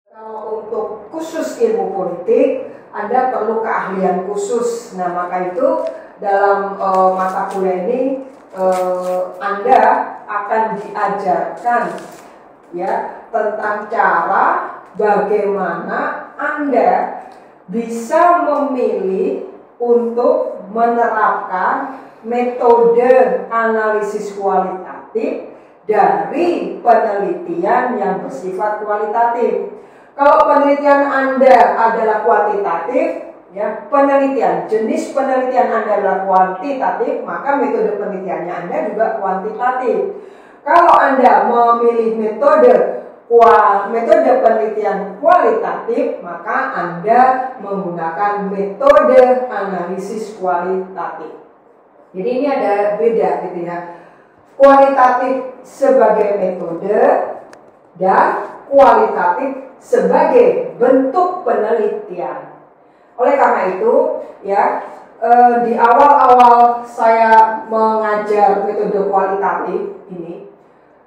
Kalau untuk khusus ilmu politik, Anda perlu keahlian khusus. Nah, maka itu dalam mata kuliah ini Anda akan diajarkan ya tentang cara bagaimana Anda bisa memilih untuk menerapkan metode analisis kualitatif dari penelitian yang bersifat kualitatif. Kalau penelitian Anda adalah kuantitatif, ya, jenis penelitian Anda adalah kuantitatif, maka metode penelitiannya Anda juga kuantitatif. Kalau Anda memilih metode penelitian kualitatif, maka Anda menggunakan metode analisis kualitatif. Jadi ini ada beda gitu ya. Kualitatif sebagai metode dan kualitatif sebagai bentuk penelitian. Oleh karena itu, ya, di awal-awal saya mengajar metode kualitatif ini,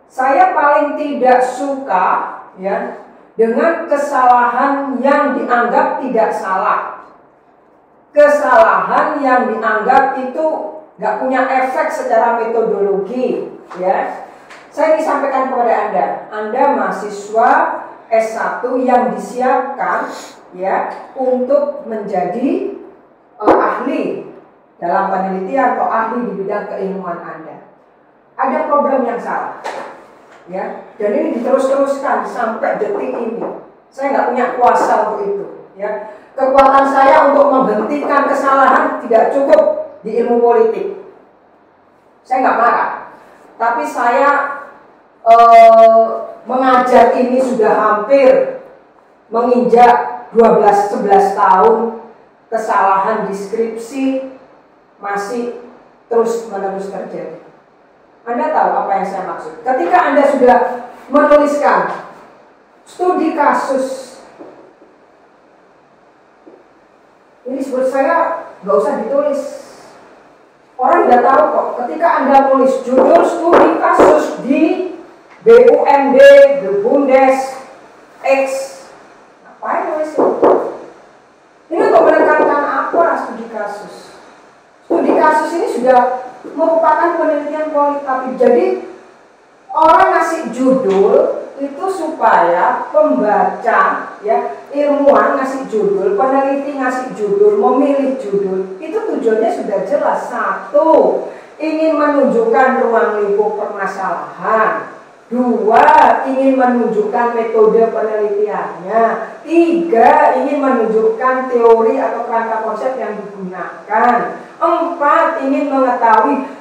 saya paling tidak suka ya dengan kesalahan yang dianggap tidak salah. Kesalahan yang dianggap itu nggak punya efek secara metodologi, ya. Saya ingin sampaikan kepada Anda mahasiswa S1 yang disiapkan ya untuk menjadi ahli dalam penelitian atau ahli di bidang keilmuan Anda. Ada problem yang salah, ya, dan ini diterus-teruskan sampai detik ini. Saya nggak punya kuasa untuk itu, ya. Kekuatan saya untuk menghentikan kesalahan tidak cukup di ilmu politik. Saya nggak marah, tapi saya mengajar ini sudah hampir menginjak 12-11 tahun. Kesalahan deskripsi masih terus-menerus terjadi. Anda tahu apa yang saya maksud? Ketika Anda sudah menuliskan studi kasus, ini sebut saya nggak usah ditulis. Orang udah tahu kok. Ketika Anda tulis judul studi kasus di BUMD, The Bundes, X, ngapain nulis itu? Ini untuk menekankan apa studi kasus? Studi kasus ini sudah merupakan penelitian kualitatif. Jadi orang ngasih judul itu supaya pembaca, ya, ilmuwan ngasih judul, peneliti ngasih judul, memilih judul, itu tujuannya sudah jelas. Satu, ingin menunjukkan ruang lingkup permasalahan. Dua, ingin menunjukkan metode penelitiannya. Tiga, ingin menunjukkan teori atau kerangka konsep yang digunakan. Empat, ingin mengetahui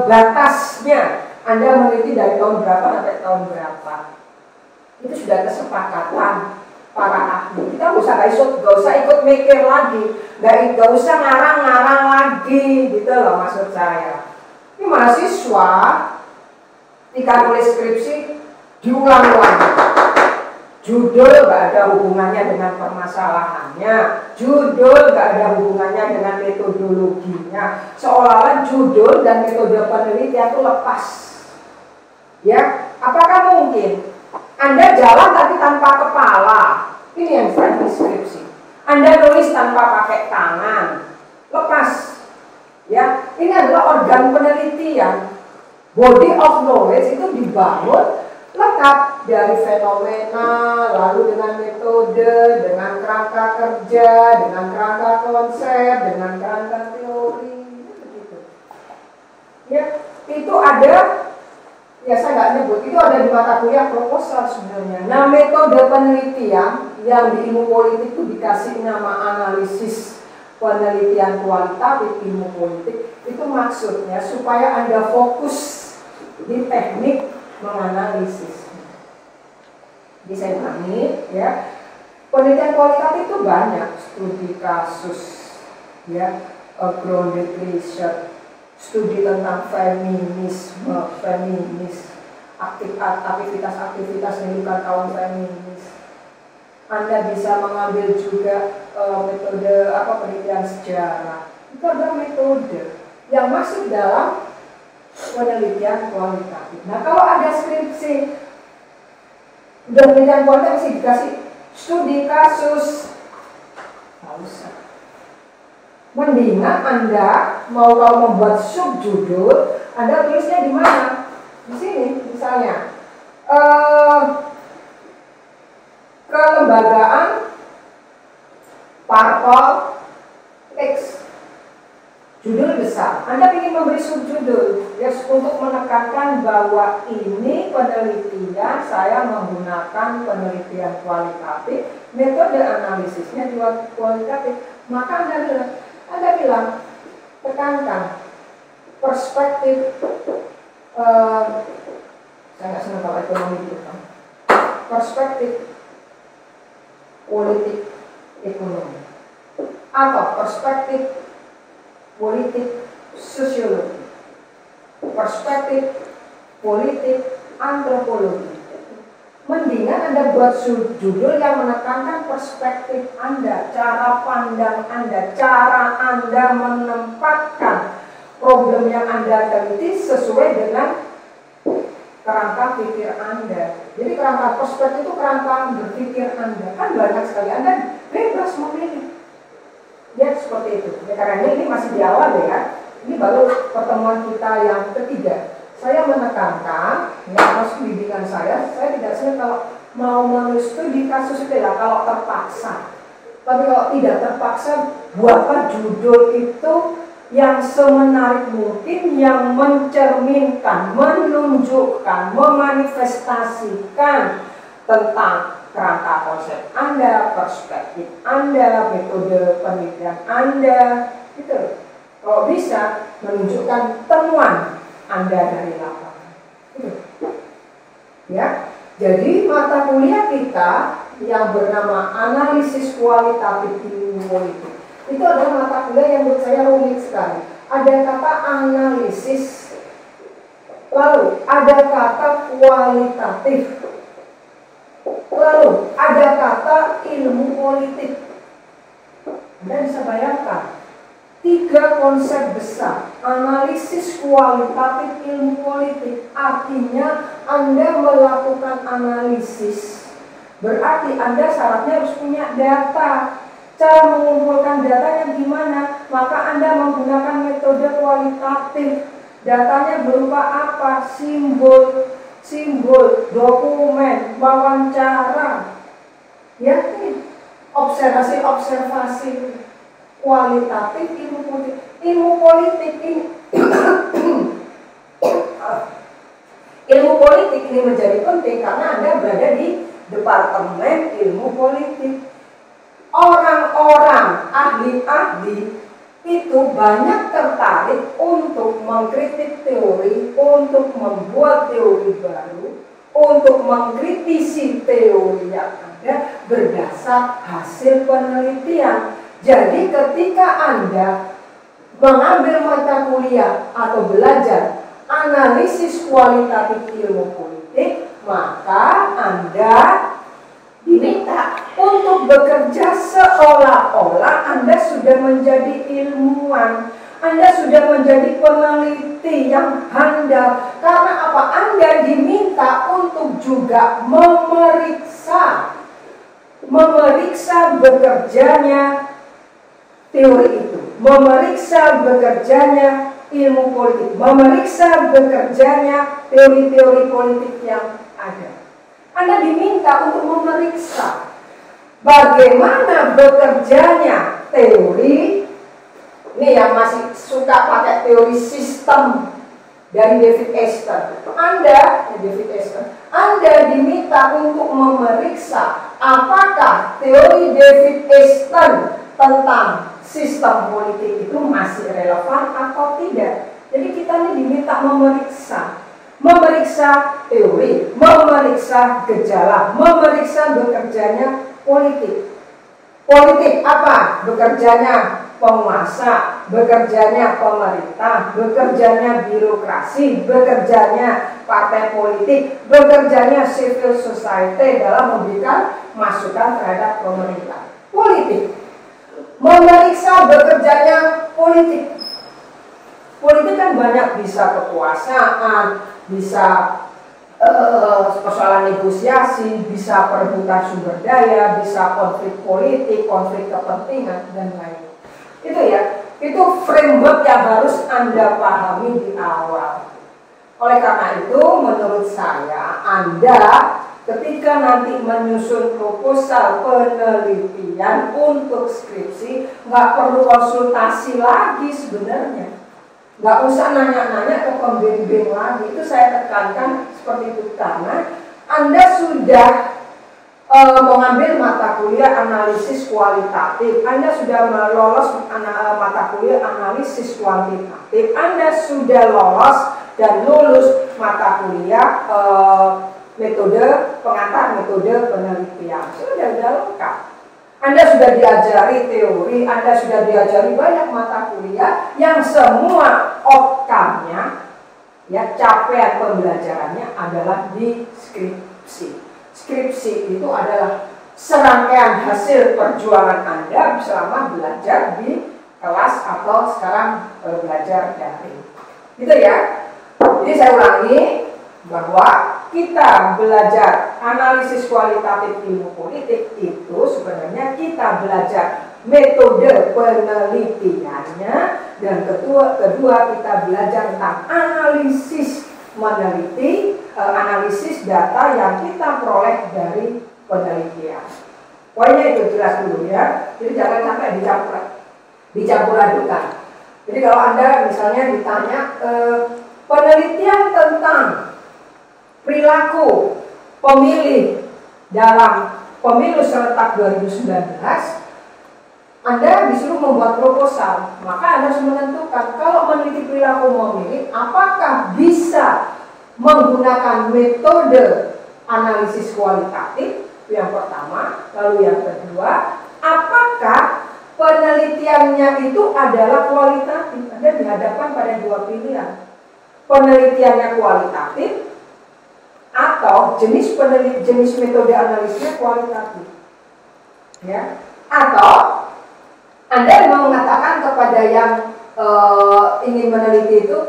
batasnya. Anda meneliti dari tahun berapa sampai tahun berapa. Itu sudah kesepakatan para ahli. Kita nggak usah ikut mikir lagi, nggak usah ngarang-ngarang lagi, gitu loh maksud saya. Ini mahasiswa ketika nulis skripsi diulang-ulang. Judul nggak ada hubungannya dengan permasalahannya, judul nggak ada hubungannya dengan metodologinya, seolah-olah judul dan metode penelitian itu lepas. Ya, apakah mungkin Anda jalan tapi tanpa kepala? Ini yang saya deskripsi. Anda nulis tanpa pakai tangan, lepas. Ya, ini adalah organ penelitian. Body of knowledge itu dibangun lengkap dari fenomena, lalu dengan metode, dengan kerangka kerja, dengan kerangka konsep, dengan kerangka teori, begitu. Ya, itu ada. Ya, saya nggak nyebut, itu ada di mata kuliah proposal sebenarnya. Nah, metode penelitian yang di ilmu politik itu dikasih nama analisis penelitian kualitatif ilmu politik. Itu maksudnya supaya Anda fokus di teknik menganalisis. Jadi saya ulangi, ya. Penelitian kualitatif itu banyak, studi kasus, ya, grounded research, studi tentang feminisme, aktivitas kehidupan kaum feminis. Anda bisa mengambil juga metode penelitian sejarah. Itu adalah metode yang masuk dalam penelitian kualitatif. Nah, kalau ada skripsi udah penelitian kualitatif dikasih studi kasus, nggak usah. Mendingan Anda kalau membuat subjudul, Anda tulisnya di mana? Di sini, misalnya kelembagaan parpol X, judul besar. Anda ingin memberi subjudul ya, untuk menekankan bahwa ini penelitian, saya menggunakan penelitian kualitatif, metode analisisnya juga kualitatif. Maka Anda bilang tekankan perspektif, saya nggak senang kalau ekonomi itu kan, perspektif politik ekonomi atau perspektif politik sosiologi, perspektif politik antropologi. Mendingan Anda buat judul yang menekankan perspektif Anda, cara pandang Anda, cara Anda menempatkan problem yang Anda teliti sesuai dengan kerangka pikir Anda. Jadi kerangka perspektif itu kerangka berpikir Anda. Kan banyak sekali, Anda bebas memilih. Ya seperti itu. Ya, karena ini masih di awal ya. Ini baru pertemuan kita yang ketiga. Saya menekankan, ya masuk bimbingan saya tidak senang kalau mau menulis studi kasus itu ya kalau terpaksa. Tapi kalau tidak terpaksa, buatlah judul itu yang semenarik mungkin, yang mencerminkan, menunjukkan, memanifestasikan tentang kerangka konsep Anda, perspektif Anda, metode penelitian Anda, gitu. Kalau bisa menunjukkan temuan Anda dari lapangan, gitu. Ya, jadi mata kuliah kita yang bernama analisis kualitatif ilmu politik itu adalah mata kuliah yang menurut saya rumit sekali. Ada kata analisis, lalu ada kata kualitatif, lalu ada kata ilmu politik. Anda bisa bayangkan 3 konsep besar. Analisis kualitatif ilmu politik artinya Anda melakukan analisis, berarti Anda syaratnya harus punya data. Cara mengumpulkan datanya gimana? Maka Anda menggunakan metode kualitatif. Datanya berupa apa? Simbol, dokumen, wawancara, ya, observasi kualitatif ilmu politik. Ilmu politik ini, ilmu politik ini menjadi penting karena Anda berada di departemen ilmu politik. Orang-orang ahli-ahli itu banyak tertarik untuk mengkritik teori, untuk membuat teori baru, untuk mengkritisi teori yang ada berdasar hasil penelitian. Jadi ketika Anda mengambil mata kuliah atau belajar analisis kualitatif ilmu politik, maka Anda diminta untuk bekerja seolah-olah Anda sudah menjadi ilmuwan, Anda sudah menjadi peneliti yang handal. Karena apa? Anda diminta untuk juga memeriksa bekerjanya teori itu, memeriksa bekerjanya ilmu politik, memeriksa bekerjanya teori-teori politik yang ada. Anda diminta untuk memeriksa bagaimana bekerjanya teori. Ini yang masih suka pakai teori sistem dari David Easton. Anda diminta untuk memeriksa apakah teori David Easton tentang sistem politik itu masih relevan atau tidak. Jadi kita ini diminta memeriksa teori, memeriksa gejala, memeriksa bekerjanya politik. Politik apa? Bekerjanya penguasa, bekerjanya pemerintah, bekerjanya birokrasi, bekerjanya partai politik, bekerjanya civil society dalam memberikan masukan terhadap pemerintah. Politik. Memeriksa bekerjanya politik. Politik kan banyak, bisa kekuasaan, bisa persoalan negosiasi, bisa perebutan sumber daya, bisa konflik politik, konflik kepentingan, dan lain. Itu ya, itu framework yang harus Anda pahami di awal. Oleh karena itu, menurut saya, Anda ketika nanti menyusun proposal penelitian untuk skripsi, nggak perlu konsultasi lagi sebenarnya. Nggak usah nanya-nanya ke pembimbing lagi. Itu saya tekankan seperti itu karena Anda sudah mengambil mata kuliah analisis kualitatif, Anda sudah lolos mata kuliah analisis kuantitatif, Anda sudah lolos dan lulus mata kuliah metode pengantar metode penelitian. Sudah lengkap. Anda sudah diajari teori, Anda sudah diajari banyak mata kuliah yang semua outcome-nya, ya, capaian pembelajarannya adalah di skripsi. Skripsi itu adalah serangkaian hasil perjuangan Anda selama belajar di kelas atau sekarang belajar daring. Gitu ya. Jadi saya ulangi bahwa kita belajar analisis kualitatif ilmu politik itu sebenarnya kita belajar metode penelitiannya, dan kedua kita belajar tentang analisis meneliti, analisis data yang kita peroleh dari penelitian. Poinnya itu jelas dulu ya. Jadi jangan sampai dicampur adukan. Jadi kalau Anda misalnya ditanya penelitian tentang perilaku pemilih dalam pemilu serentak 2019, Anda disuruh membuat proposal. Maka Anda harus menentukan kalau meneliti perilaku pemilih, apakah bisa menggunakan metode analisis kualitatif, yang pertama. Lalu yang kedua, apakah penelitiannya itu adalah kualitatif? Anda dihadapkan pada dua pilihan. Penelitiannya kualitatif atau jenis metode analisisnya kualitatif, ya. Atau Anda mau mengatakan kepada yang ingin meneliti itu,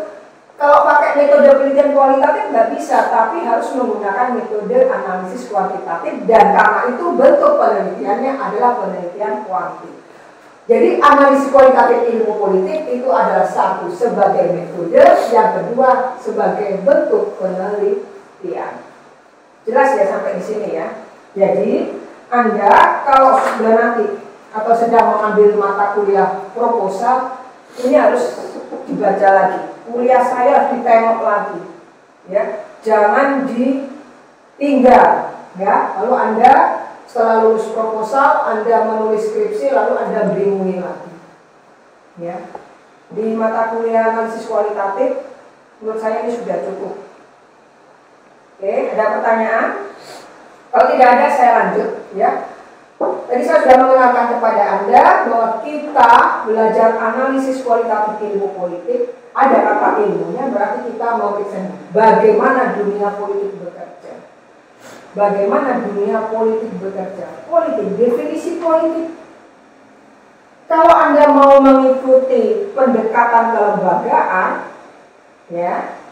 kalau pakai metode penelitian kualitatif nggak bisa, tapi harus menggunakan metode analisis kuantitatif, dan karena itu bentuk penelitiannya adalah penelitian kuantif. Jadi analisis kualitatif ilmu politik itu adalah satu sebagai metode, yang kedua sebagai bentuk penelitian. Jelas ya sampai di sini ya. Jadi Anda kalau sudah nanti atau sedang mengambil mata kuliah proposal, ini harus dibaca lagi. Kuliah saya harus ditengok lagi, ya. Jangan ditinggal, ya. Lalu Anda setelah lulus proposal, Anda menulis skripsi, lalu Anda bingungi lagi, ya. Di mata kuliah analisis kualitatif, menurut saya ini sudah cukup. Oke, ada pertanyaan? Kalau tidak ada, saya lanjut, ya. Tadi saya sudah mengenalkan kepada Anda bahwa kita belajar analisis kualitatif ilmu politik. Ada kata ilmunya, berarti kita mau periksa bagaimana dunia politik bekerja. Bagaimana dunia politik bekerja? Politik, definisi politik. Kalau Anda mau mengikuti pendekatan kelembagaan, ya,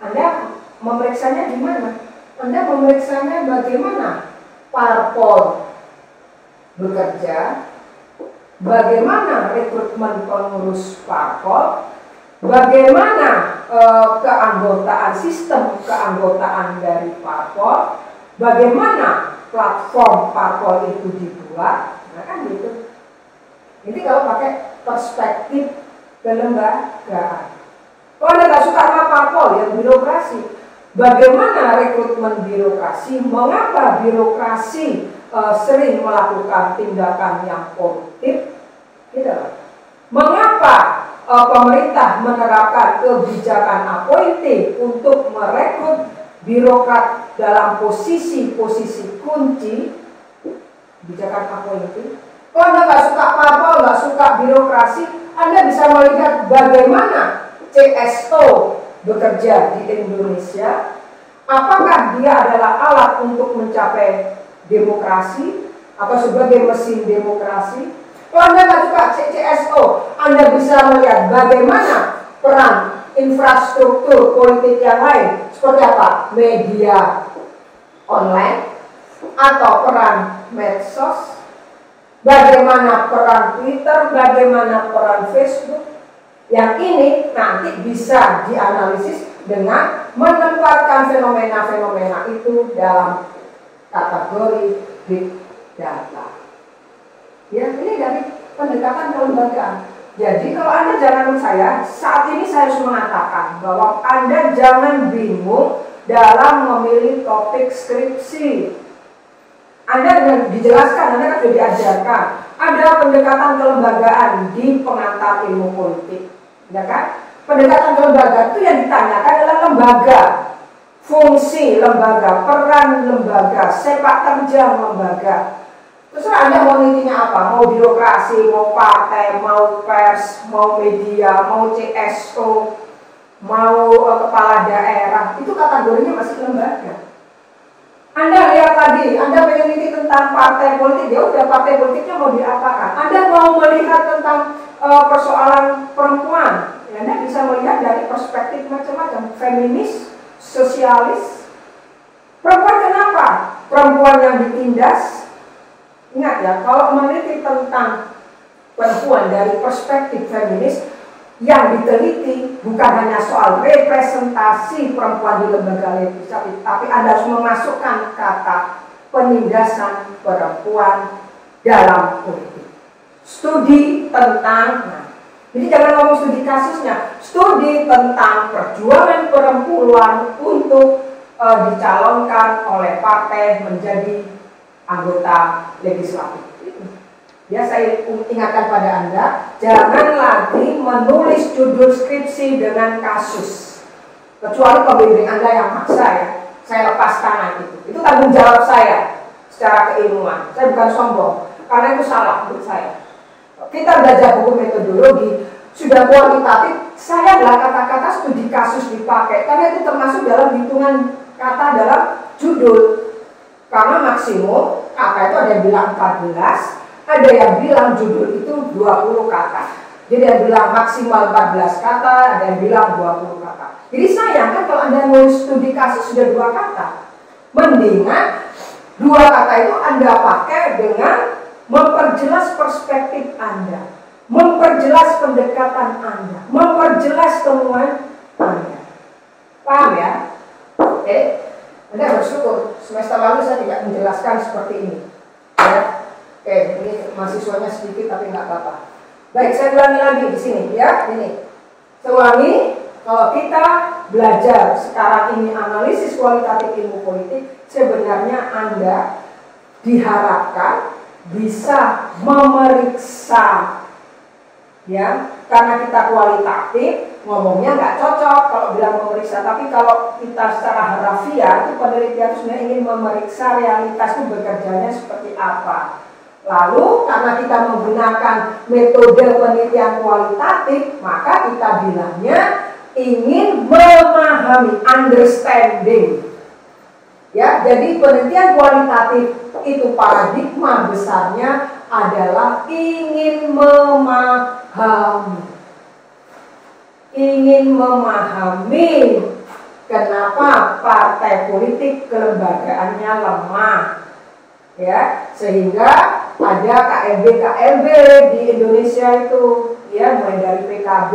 Anda memeriksanya di mana? Anda memeriksanya bagaimana parpol bekerja, bagaimana rekrutmen pengurus parpol, bagaimana keanggotaan, sistem keanggotaan dari parpol, bagaimana platform parpol itu dibuat, nah kan gitu. Jadi kalau pakai perspektif kelembagaan. Kalau Anda nggak suka sama parpol, ya birokrasi. Bagaimana rekrutmen birokrasi, mengapa birokrasi sering melakukan tindakan yang koruptif, gitu. Mengapa pemerintah menerapkan kebijakan appointee untuk merekrut birokrat dalam posisi-posisi kunci, kebijakan appointee. Kalau Anda nggak suka parpol, nggak suka birokrasi, Anda bisa melihat bagaimana CSO bekerja di Indonesia. Apakah dia adalah alat untuk mencapai demokrasi atau sebagai mesin demokrasi? Kalau Anda nggak suka CSO, Anda bisa melihat bagaimana peran infrastruktur politik yang lain. Seperti apa? Media online atau peran medsos, bagaimana peran Twitter, bagaimana peran Facebook. Yang ini nanti bisa dianalisis dengan menempatkan fenomena-fenomena itu dalam kategori big data. Ya, ini dari pendekatan kelembagaan. Jadi kalau Anda jangan percaya, saat ini saya harus mengatakan bahwa Anda jangan bingung dalam memilih topik skripsi. Anda dijelaskan, Anda kan sudah diajarkan. Ada pendekatan kelembagaan di pengantar ilmu politik, ya kan? Pendekatan kelembagaan itu yang ditanyakan adalah lembaga, fungsi lembaga, peran lembaga, sepak terjang lembaga. Terus Anda mau intinya apa? Mau birokrasi, mau partai, mau pers, mau media, mau CSO, mau kepala daerah, itu kategorinya masih lembaga. Anda lihat tadi, Anda meneliti tentang partai politik, ya udah partai politiknya mau diapakan. Anda mau melihat tentang persoalan perempuan, ya Anda bisa melihat dari perspektif macam-macam, feminis, sosialis. Perempuan kenapa? Perempuan yang ditindas. Ingat ya, kalau meneliti tentang perempuan dari perspektif feminis, yang diteliti bukan hanya soal representasi perempuan di lembaga legislatif, tapi Anda harus memasukkan kata penindasan perempuan dalam politik. Studi tentang, jadi jangan ngomong studi kasusnya, studi tentang perjuangan perempuan untuk dicalonkan oleh partai menjadi anggota legislatif. Ya, saya ingatkan pada Anda, jangan lagi menulis judul skripsi dengan kasus. Kecuali pembimbing Anda yang maksa ya, saya lepas tangan itu. Itu tanggung jawab saya secara keilmuan. Saya bukan sombong, karena itu salah menurut saya. Kita belajar buku metodologi, sudah kualitatif, sayanglah kata-kata studi kasus dipakai, karena itu termasuk dalam hitungan kata dalam judul. Karena maksimum, kata itu ada yang bilang 14, ada yang bilang judul itu 20 kata. Jadi yang bilang maksimal 14 kata, ada yang bilang 20 kata. Jadi sayang kan kalau Anda nulis studi kasus sudah 2 kata. Mendingan 2 kata itu Anda pakai dengan memperjelas perspektif Anda, memperjelas pendekatan Anda, memperjelas temuan Anda. Paham ya? Oke. Anda bersyukur semester lalu saya tidak menjelaskan seperti ini. Ya. Oke, ini mahasiswanya sedikit tapi nggak apa-apa. Baik, saya ulangi lagi di sini ya. Ini, saya ulangi. Kalau kita belajar sekarang ini analisis kualitatif ilmu politik, sebenarnya Anda diharapkan bisa memeriksa, ya. Karena kita kualitatif, ngomongnya nggak cocok kalau bilang memeriksa. Tapi kalau kita secara harafiah, itu penelitian sebenarnya ingin memeriksa realitas itu bekerjanya seperti apa. Lalu karena kita menggunakan metode penelitian kualitatif, maka kita bilangnya ingin memahami, understanding. Ya, jadi penelitian kualitatif itu paradigma besarnya adalah ingin memahami. Ingin memahami kenapa partai politik kelembagaannya lemah. Ya, sehingga ada KLB di Indonesia itu, ya, mulai dari PKB,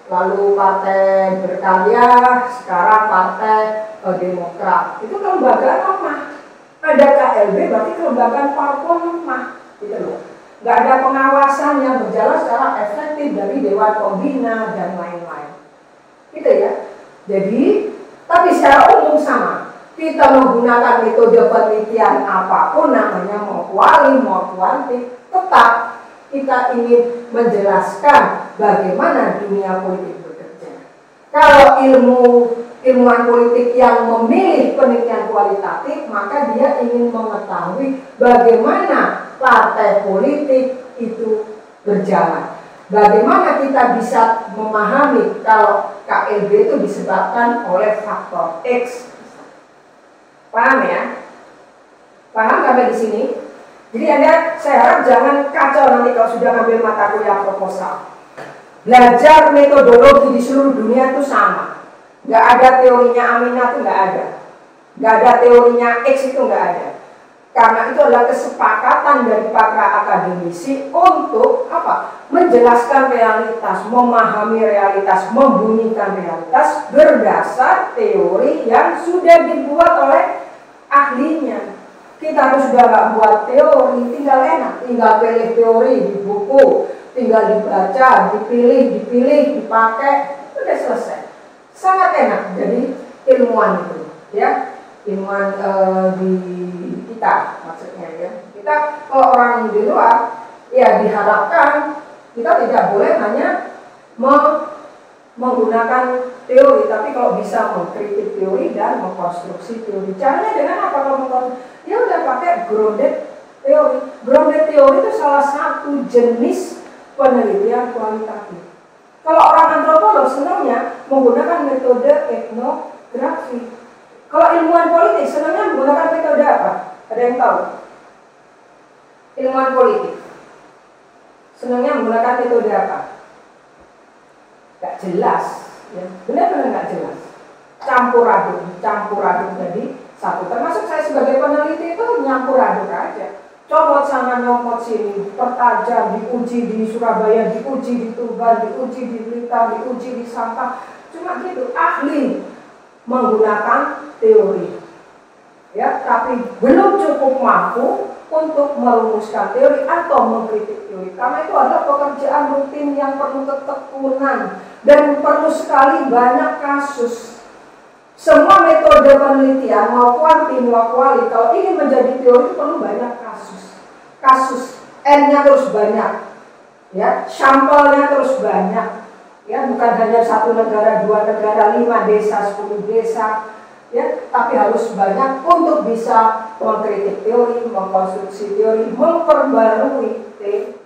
lalu Partai Berkarya, sekarang Partai Demokrat. Itu kelembagaan lemah. Ada KLB berarti kelembagaan parpol lemah, gitu loh. Nggak ada pengawasan yang berjalan secara efektif dari Dewan Pembina dan lain-lain. Gitu ya. Jadi, tapi secara umum sama. Kita menggunakan metode penelitian apapun namanya, mau kuali, mau kuantif, tetap kita ingin menjelaskan bagaimana dunia politik bekerja. Kalau ilmuwan politik yang memilih penelitian kualitatif, maka dia ingin mengetahui bagaimana partai politik itu berjalan. Bagaimana kita bisa memahami kalau KLB itu disebabkan oleh faktor X. Paham ya? Paham sampai di sini? Jadi Anda, saya harap jangan kacau nanti kalau sudah ngambil mata kuliah proposal. Belajar metodologi di seluruh dunia itu sama. Nggak ada teorinya Aminah itu nggak ada. Nggak ada teorinya X itu nggak ada. Karena itu adalah kesepakatan dari para akademisi untuk apa? Menjelaskan realitas, memahami realitas, membunyikan realitas berdasar teori yang sudah dibuat oleh ahlinya. Kita harus sudah nggak buat teori, tinggal enak, tinggal pilih teori di buku, tinggal dibaca, dipilih, dipakai, sudah selesai. Sangat enak jadi ilmuwan itu, ya, ilmuwan di kita maksudnya ya. Kita kalau orang di luar, ya diharapkan kita tidak boleh hanya menggunakan teori, tapi kalau bisa mengkritik teori dan mengkonstruksi teori. Caranya dengan apa kalau mengkonstruksi? Ya udah pakai grounded teori. Grounded teori itu salah satu jenis penelitian kualitatif. Kalau orang antropolog senangnya menggunakan metode etnografi. Kalau ilmuwan politik senangnya menggunakan metode apa? Ada yang tahu? Ilmuwan politik senangnya menggunakan metode apa? Gak jelas, ya. Benar-benar gak jelas. Campur aduk jadi satu. Termasuk saya sebagai peneliti itu nyampur aduk aja. Comot sana, nyomot sini, pertajam, diuji di Surabaya, diuji di Tuban, diuji di Blitar, diuji di Sampang. Cuma gitu, ahli menggunakan teori. Ya, tapi belum cukup mampu untuk merumuskan teori atau mengkritik teori. Karena itu adalah pekerjaan rutin yang perlu ketekunan dan perlu sekali banyak kasus. Semua metode penelitian mau kuanti mau kuali kalau ingin menjadi teori perlu banyak kasus N-nya terus banyak, ya, sampelnya terus banyak, ya, bukan hanya satu negara, dua negara, 5 desa, 10 desa, ya, tapi harus banyak untuk bisa mengkritik teori, mengkonstruksi teori, memperbarui teori.